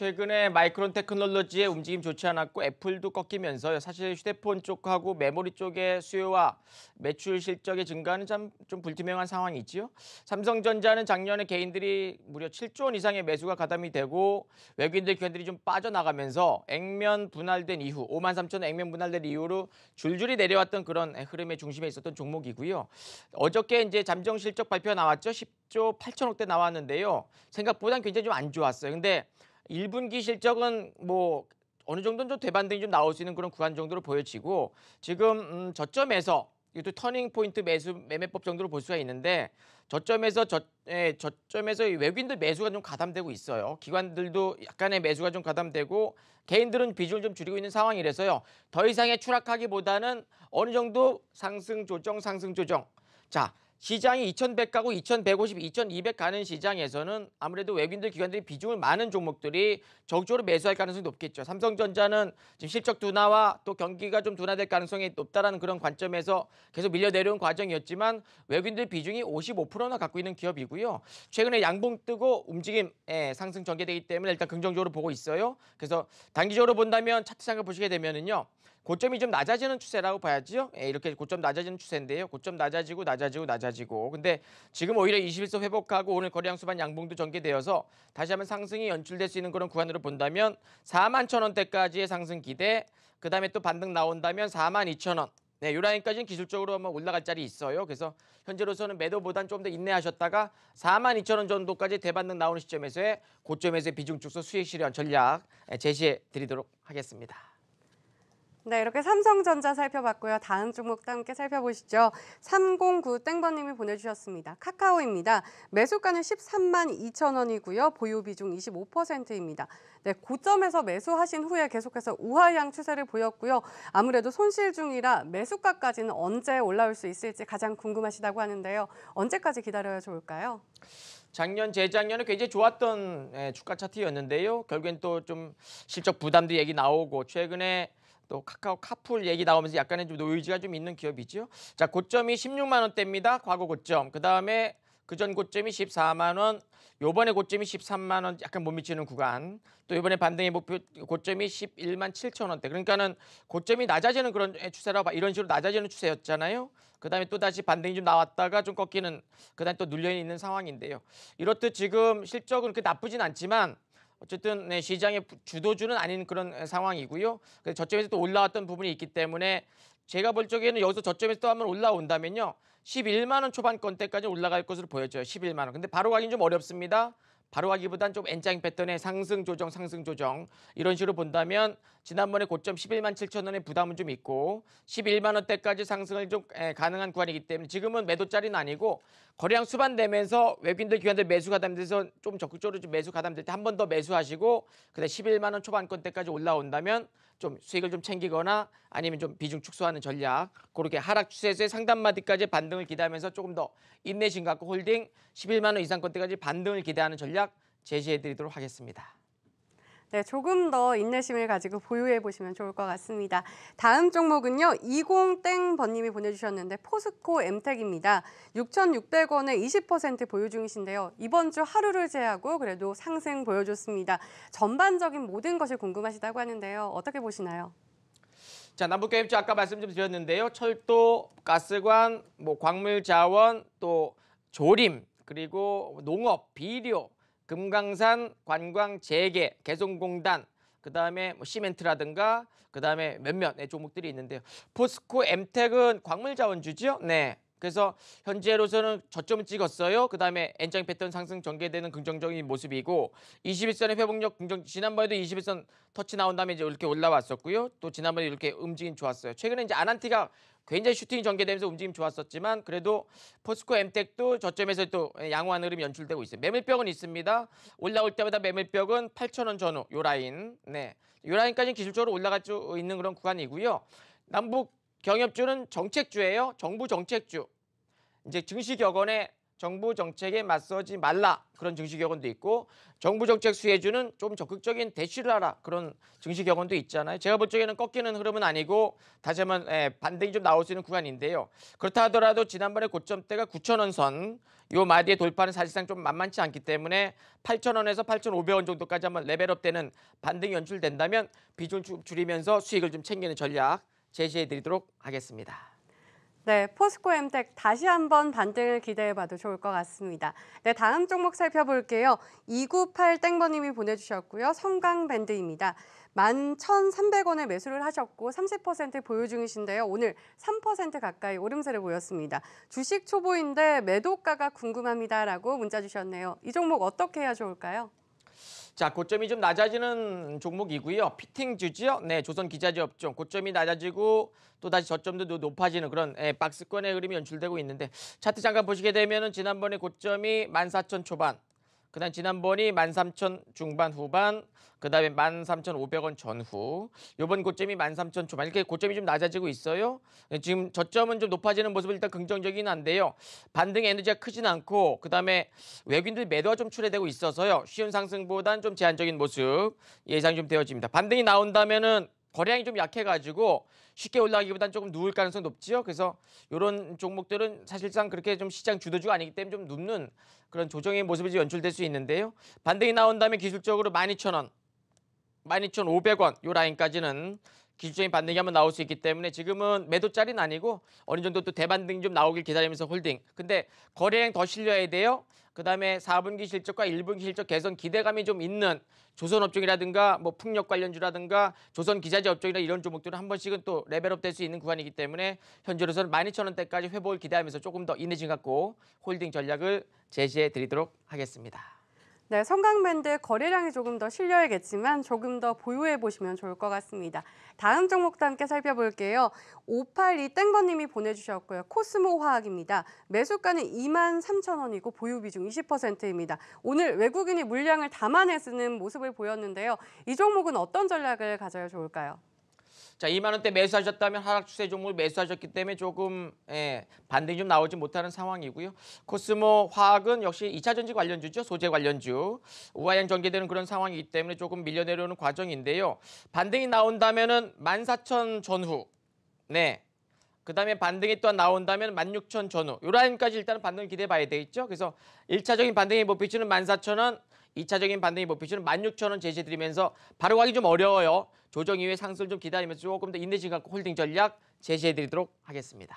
최근에 마이크론 테크놀로지의 움직임 좋지 않았고 애플도 꺾이면서요. 사실 휴대폰 쪽하고 메모리 쪽의 수요와 매출 실적의 증가는 참 좀 불투명한 상황이 있지요. 삼성전자는 작년에 개인들이 무려 7조 원 이상의 매수가 가담이 되고 외국인들 기관들이 좀 빠져나가면서 액면 분할된 이후 5만 3천 액면 분할된 이후로 줄줄이 내려왔던 그런 흐름의 중심에 있었던 종목이고요. 어저께 이제 잠정 실적 발표 나왔죠. 10조 8천억대 나왔는데요. 생각보다는 굉장히 좀 안 좋았어요. 근데 1분기 실적은 뭐 어느 정도는 좀 대반등이 좀 나올 수 있는 그런 구간 정도로 보여지고 지금 저점에서 이것도 터닝 포인트 매매법 정도로 볼 수가 있는데 저점에서 이 외국인들 매수가 좀 가담되고 있어요. 기관들도 약간의 매수가 좀 가담되고 개인들은 비중을 좀 줄이고 있는 상황이라서요. 더 이상의 추락하기보다는 어느 정도 상승 조정. 자, 시장이 2100 가고 2150, 2200 가는 시장에서는 아무래도 외국인들 기관들이 비중을 많은 종목들이 적극적으로 매수할 가능성이 높겠죠. 삼성전자는 지금 실적 둔화와 또 경기가 좀 둔화될 가능성이 높다라는 그런 관점에서 계속 밀려 내려온 과정이었지만 외국인들 비중이 55%나 갖고 있는 기업이고요. 최근에 양봉 뜨고 움직임 상승 전개되기 때문에 일단 긍정적으로 보고 있어요. 그래서 단기적으로 본다면 차트 상을 보시게 되면은요. 고점이 좀 낮아지는 추세라고 봐야죠. 이렇게 고점 낮아지는 추세인데요. 고점 낮아지고. 근데 지금 오히려 21선 회복하고 오늘 거래량 수반 양봉도 전개되어서 다시 한번 상승이 연출될 수 있는 그런 구간으로 본다면 4만 1,000원대까지의 상승 기대. 그다음에 또 반등 나온다면 4만 2,000원. 네, 이 라인까지는 기술적으로 한번 올라갈 자리 있어요. 그래서 현재로서는 매도보단 좀 더 인내하셨다가 4만 2,000원 정도까지 대반등 나오는 시점에서의 고점에서의 비중 축소 수익 실현 전략 제시해 드리도록 하겠습니다. 네, 이렇게 삼성전자 살펴봤고요. 다음 종목도 함께 살펴보시죠. 309땡번님이 보내주셨습니다. 카카오입니다. 매수가는 13만 2천 원이고요. 보유 비중 25%입니다. 네, 고점에서 매수하신 후에 계속해서 우하향 추세를 보였고요. 아무래도 손실 중이라 매수가까지는 언제 올라올 수 있을지 가장 궁금하시다고 하는데요. 언제까지 기다려야 좋을까요? 작년, 재작년에 굉장히 좋았던 주가 차트였는데요. 결국엔 또 좀 실적 부담도 얘기 나오고 최근에 또 카카오 카풀 얘기 나오면서 약간의 좀 노이즈가 좀 있는 기업이죠. 자, 고점이 16만 원대입니다. 과거 고점. 그다음에 그전 고점이 14만 원. 요번에 고점이 13만 원 약간 못 미치는 구간. 또 이번에 반등의 목표 고점이 11만 7천 원대. 그러니까는 고점이 낮아지는 그런 추세라 이런 식으로 낮아지는 추세였잖아요. 그다음에 또 다시 반등이 좀 나왔다가 좀 꺾이는 그다음에 또 눌려 있는 상황인데요. 이렇듯 지금 실적은 그렇게 나쁘진 않지만 어쨌든 시장의 주도주는 아닌 그런 상황이고요. 그래서 저점에서 또 올라왔던 부분이 있기 때문에 제가 볼 적에는 여기서 저점에서 또 한번 올라온다면요. 11만 원 초반권대까지 올라갈 것으로 보여져요. 11만 원. 근데 바로 가긴 좀 어렵습니다. 바로 가기보단 좀 N장 패턴의 상승 조정 이런 식으로 본다면 지난번에 고점 11만 7천 원의 부담은 좀 있고 11만 원대까지 상승을 좀 가능한 구간이기 때문에 지금은 매도짜리는 아니고 거래량 수반되면서 외국인들 기관들 매수 가담돼서 좀 적극적으로 좀 매수 가담될 때 한 번 더 매수하시고 그다음 11만 원 초반권대까지 올라온다면 좀 수익을 좀 챙기거나 아니면 좀 비중 축소하는 전략 그렇게 하락 추세에서의 상단마디까지 반등을 기대하면서 조금 더 인내심 갖고 홀딩 11만 원 이상권대까지 반등을 기대하는 전략 제시해드리도록 하겠습니다. 네, 조금 더 인내심을 가지고 보유해 보시면 좋을 것 같습니다. 다음 종목은요. 20땡번님이 보내주셨는데 포스코 엠텍입니다. 6,600원에 20% 보유 중이신데요. 이번 주 하루를 제외하고 그래도 상승 보여줬습니다. 전반적인 모든 것이 궁금하시다고 하는데요. 어떻게 보시나요? 자, 남북경협지 아까 말씀 좀 드렸는데요. 철도, 가스관, 뭐 광물 자원, 또 조림, 그리고 농업, 비료, 금강산, 관광, 재개, 개성공단, 그다음에 뭐 시멘트라든가 그다음에 몇몇 종목들이 있는데요. 포스코 엠텍은 광물 자원주죠. 네. 그래서 현재로서는 저점을 찍었어요. 그다음에 N장 패턴 상승 전개되는 긍정적인 모습이고 21선의 회복력 지난번에도 21선 터치 나온 다음에 이제 이렇게 올라왔었고요. 또 지난번에 이렇게 움직임 좋았어요. 최근에 이제 아난티가 굉장히 슈팅이 전개되면서 움직임 좋았었지만 그래도 포스코 엠텍도 저점에서 또 양호한 흐름이 연출되고 있어요. 매물벽은 있습니다. 올라올 때마다 매물벽은 8,000원 전후 요 라인. 네. 요 라인까지는 기술적으로 올라갈 수 있는 그런 구간이고요. 남북 경협주는 정책주예요. 정부 정책주. 이제 증시격언의 정부 정책에 맞서지 말라 그런 증시 격언도 있고 정부 정책 수혜주는 좀 적극적인 대시를 하라 그런 증시 격언도 있잖아요. 제가 볼 적에는 꺾이는 흐름은 아니고 다시 한번 반등이 좀 나올 수 있는 구간인데요. 그렇다 하더라도 지난번에 고점대가 9,000원 선 요 마디의 돌파는 사실상 좀 만만치 않기 때문에 8,000원에서 8,500원 정도까지 한번 레벨업되는 반등이 연출된다면 비중을 줄이면서 수익을 좀 챙기는 전략 제시해드리도록 하겠습니다. 네, 포스코엠텍 다시 한번 반등을 기대해봐도 좋을 것 같습니다. 네, 다음 종목 살펴볼게요. 298땡버님이 보내주셨고요. 성강밴드입니다. 11,300원에 매수를 하셨고 30% 보유 중이신데요. 오늘 3% 가까이 오름세를 보였습니다. 주식 초보인데 매도가가 궁금합니다라고 문자 주셨네요. 이 종목 어떻게 해야 좋을까요? 자, 고점이 좀 낮아지는 종목이고요. 피팅주지요. 네, 조선 기자재 업종 고점이 낮아지고 또 다시 저점도 높아지는 그런 박스권의 흐름이 연출되고 있는데 차트 잠깐 보시게 되면은 지난번에 고점이 14,000 초반, 그다음 지난번이 13,000 중반 후반, 그다음에 13,500원 전후, 요번 고점이 13,000 초반 이렇게 고점이 좀 낮아지고 있어요. 지금 저점은 좀 높아지는 모습은 일단 긍정적이긴 한데요. 반등의 에너지가 크진 않고 그다음에 외국인들 매도가 좀 출회되고 있어서요. 쉬운 상승보단 좀 제한적인 모습 예상이 좀 되어집니다. 반등이 나온다면은 거래량이 좀 약해가지고 쉽게 올라가기보다는 조금 누울 가능성이 높지요. 그래서 이런 종목들은 사실상 그렇게 좀 시장 주도주가 아니기 때문에 좀 눕는 그런 조정의 모습이 좀 연출될 수 있는데요. 반등이 나온다면 기술적으로 12,000원, 12,500원 이 라인까지는 기술적인 반등이 한번 나올 수 있기 때문에 지금은 매도짜리는 아니고 어느 정도 또 대반등이 좀 나오길 기다리면서 홀딩. 근데 거래량 더 실려야 돼요. 그다음에 4분기 실적과 1분기 실적 개선 기대감이 좀 있는 조선업종이라든가 뭐 풍력 관련주라든가 조선 기자재 업종이나 이런 종목들은 한 번씩은 또 레벨업 될 수 있는 구간이기 때문에 현재로서는 12,000원대까지 회복을 기대하면서 조금 더 인내심 갖고 홀딩 전략을 제시해 드리도록 하겠습니다. 네, 성강밴드 거래량이 조금 더 실려야겠지만 조금 더 보유해 보시면 좋을 것 같습니다. 다음 종목도 함께 살펴볼게요. 582땡버님이 보내주셨고요. 코스모화학입니다. 매수가는 23,000원이고 보유 비중 20%입니다. 오늘 외국인이 물량을 담아내 쓰는 모습을 보였는데요. 이 종목은 어떤 전략을 가져야 좋을까요? 자, 2만 원대 매수하셨다면 하락 추세 종목을 매수하셨기 때문에 조금 반등이 좀 나오지 못하는 상황이고요. 코스모 화학은 역시 2차 전지 관련주죠. 소재 관련주. 우하향 전개되는 그런 상황이기 때문에 조금 밀려 내려오는 과정인데요. 반등이 나온다면은 14,000 전후. 네. 그다음에 반등이 또한 나온다면 16,000 전후. 요 라인까지 일단은 반등을 기대해 봐야 되겠죠. 그래서 1차적인 반등의 목표치는 14,000원, 2차적인 반등의 목표치는 16,000원 제시해 드리면서 바로 가기 좀 어려워요. 조정 이후에 상승을 좀 기다리면서 조금 더 인내심 갖고 홀딩 전략 제시해 드리도록 하겠습니다.